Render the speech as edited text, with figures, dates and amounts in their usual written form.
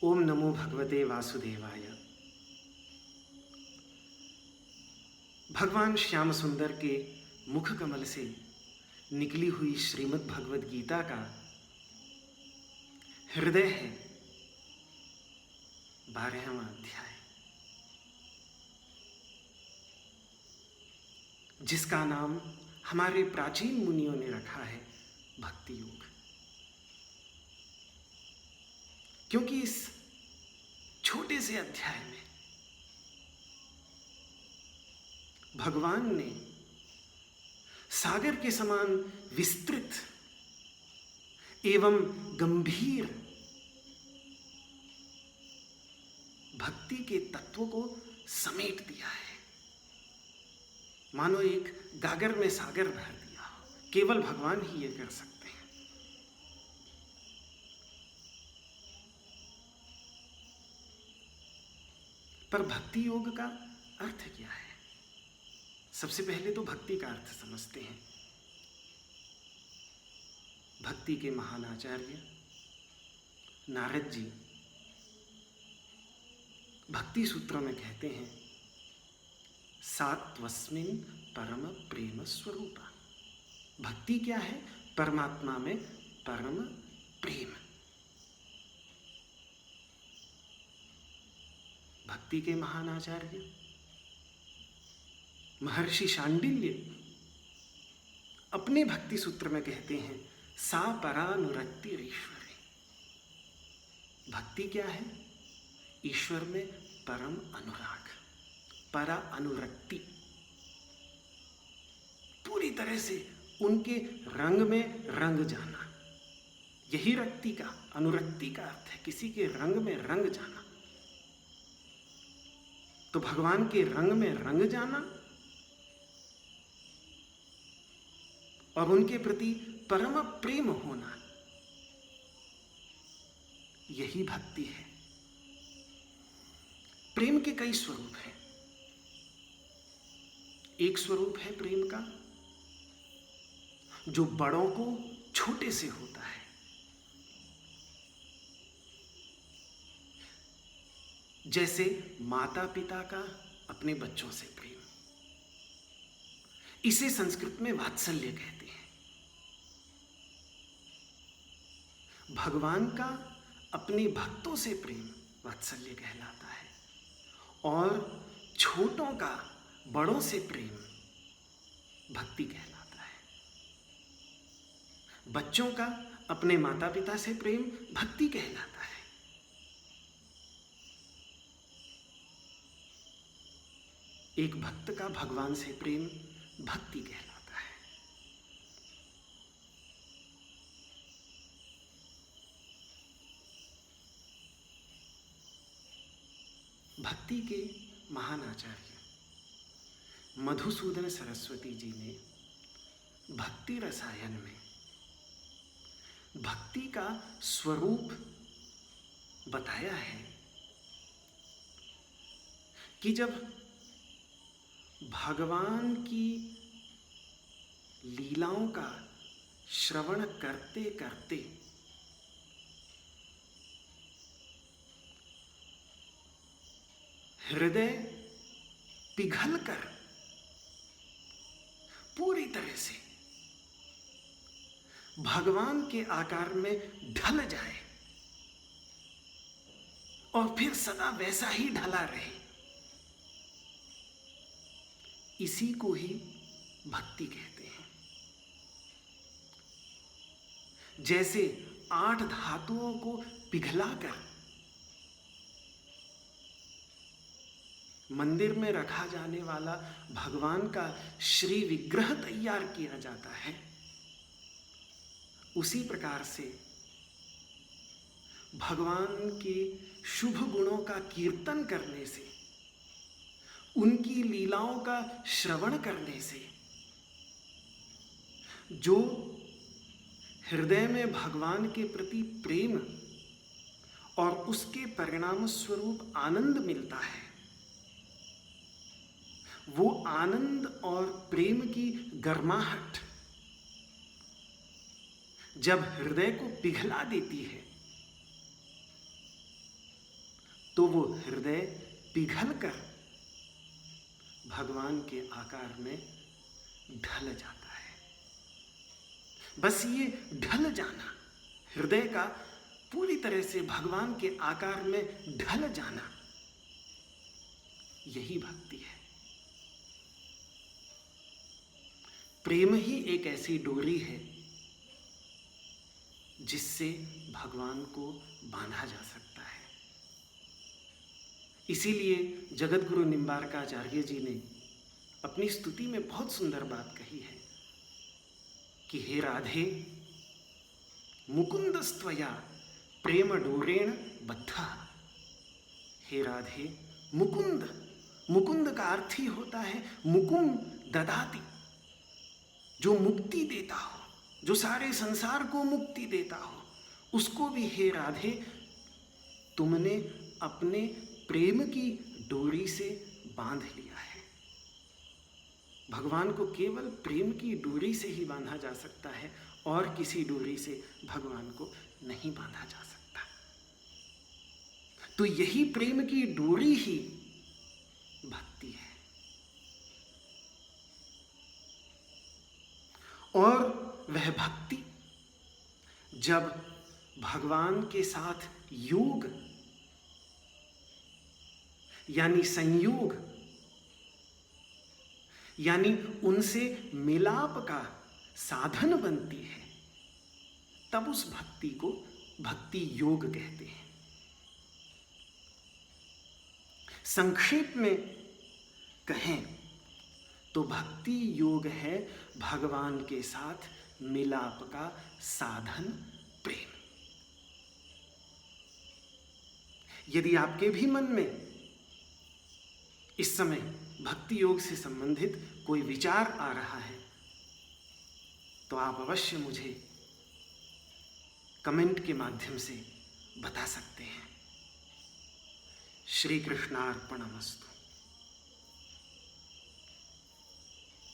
ओम नमो भगवते वासुदेवाय। भगवान श्याम सुंदर के मुख कमल से निकली हुई श्रीमद् भगवद गीता का हृदय है 12वां अध्याय, जिसका नाम हमारे प्राचीन मुनियों ने रखा है भक्ति योग। क्योंकि इस छोटे से अध्याय में भगवान ने सागर के समान विस्तृत एवं गंभीर भक्ति के तत्व को समेट दिया है, मानो एक गागर में सागर भर दिया हो। केवल भगवान ही ये कर सकते हैं। पर भक्ति योग का अर्थ क्या है? सबसे पहले तो भक्ति का अर्थ समझते हैं। भक्ति के महान आचार्य नारद जी भक्ति सूत्र में कहते हैं, सात्वस्मिन् परम प्रेम स्वरूपा। भक्ति क्या है? परमात्मा में परम प्रेम। भक्ति के महान आचार्य महर्षि शांडिल्य अपने भक्ति सूत्र में कहते हैं, सा परानुरक्ति ईश्वरे। भक्ति क्या है? ईश्वर में परम अनुराग, परा अनुरक्ति, पूरी तरह से उनके रंग में रंग जाना। यही रक्ति का, अनुरक्ति का अर्थ है, किसी के रंग में रंग जाना। तो भगवान के रंग में रंग जाना और उनके प्रति परम प्रेम होना, यही भक्ति है। प्रेम के कई स्वरूप हैं। एक स्वरूप है प्रेम का जो बड़ों को छोटे से होता है। जैसे माता पिता का अपने बच्चों से प्रेम, इसे संस्कृत में वात्सल्य कहते हैं। भगवान का अपने भक्तों से प्रेम वात्सल्य कहलाता है, और छोटों का बड़ों से प्रेम भक्ति कहलाता है। बच्चों का अपने माता पिता से प्रेम भक्ति कहलाता है। एक भक्त का भगवान से प्रेम भक्ति कहलाता है। भक्ति के महान आचार्य मधुसूदन सरस्वती जी ने भक्ति रसायन में भक्ति का स्वरूप बताया है कि जब भगवान की लीलाओं का श्रवण करते करते हृदय पिघलकर पूरी तरह से भगवान के आकार में ढल जाए और फिर सदा वैसा ही ढला रहे, इसी को ही भक्ति कहते हैं। जैसे 8 धातुओं को पिघलाकर मंदिर में रखा जाने वाला भगवान का श्री विग्रह तैयार किया जाता है, उसी प्रकार से भगवान के शुभ गुणों का कीर्तन करने से, उनकी लीलाओं का श्रवण करने से जो हृदय में भगवान के प्रति प्रेम और उसके परिणाम स्वरूप आनंद मिलता है, वो आनंद और प्रेम की गर्माहट जब हृदय को पिघला देती है, तो वो हृदय पिघलकर भगवान के आकार में ढल जाता है। बस ये ढल जाना, हृदय का पूरी तरह से भगवान के आकार में ढल जाना, यही भक्ति है। प्रेम ही एक ऐसी डोरी है जिससे भगवान को बांधा जा सकता है। इसीलिए जगत गुरु निम्बारकाचार्य जी ने अपनी स्तुति में बहुत सुंदर बात कही है कि हे राधे, मुकुंदस्त्वया प्रेम डोरेण बद्धा। हे राधे, मुकुंद, मुकुंद का अर्थ ही होता है मुकुम ददाति, जो मुक्ति देता हो, जो सारे संसार को मुक्ति देता हो, उसको भी हे राधे तुमने अपने प्रेम की डोरी से बांध लिया है। भगवान को केवल प्रेम की डोरी से ही बांधा जा सकता है, और किसी डोरी से भगवान को नहीं बांधा जा सकता। तो यही प्रेम की डोरी ही भक्ति है। और वह भक्ति जब भगवान के साथ योग यानी संयोग यानी उनसे मिलाप का साधन बनती है, तब उस भक्ति को भक्ति योग कहते हैं। संक्षेप में कहें तो भक्ति योग है भगवान के साथ मिलाप का साधन प्रेम। यदि आपके भी मन में इस समय भक्ति योग से संबंधित कोई विचार आ रहा है तो आप अवश्य मुझे कमेंट के माध्यम से बता सकते हैं। श्री कृष्णार्पणमस्तु।